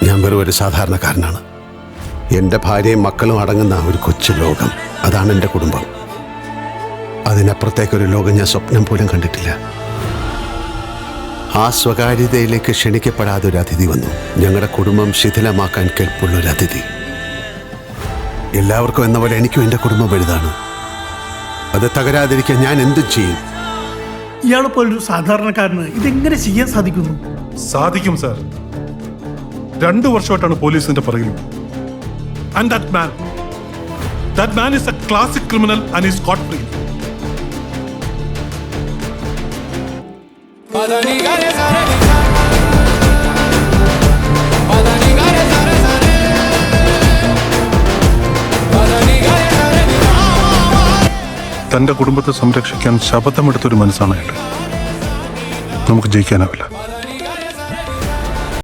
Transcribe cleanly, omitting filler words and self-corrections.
ഞാൻ വെറും ഒരു സാധാരണക്കാരനാണ്. എൻ്റെ ഭാര്യയും മക്കളും അടങ്ങുന്ന ഒരു കൊച്ചു ലോകം, അതാണ് എൻ്റെ കുടുംബം. അതിനപ്പുറത്തേക്കൊരു ലോകം ഞാൻ സ്വപ്നം പോലും കണ്ടിട്ടില്ല. ആ സ്വകാര്യതയിലേക്ക് ക്ഷണിക്കപ്പെടാതെ ഒരു അതിഥി വന്നു. ഞങ്ങളുടെ കുടുംബം ശിഥിലമാക്കാൻ കെൽപ്പുള്ളൊരു അതിഥി. എല്ലാവർക്കും എന്ന പോലെ എനിക്കും എൻ്റെ കുടുംബം വലുതാണ്. അത് തകരാതിരിക്കാൻ ഞാൻ എന്തും ചെയ്യും. ഇയാളെ പോലൊരു സാധാരണക്കാരന് ഇതെങ്ങനെ ചെയ്യാൻ സാധിക്കുന്നു? സാധിക്കും സാർ. 2 വർഷമായിട്ടാണ് പോലീസിന്റെ പുറകിൽ. And that man is a classic criminal and is scot free. തന്റെ കുടുംബത്തെ സംരക്ഷിക്കാൻ ശപഥമെടുത്തൊരു മനസ്സാണ് അയാൾ. നമുക്ക് ജയിക്കാനാവില്ല.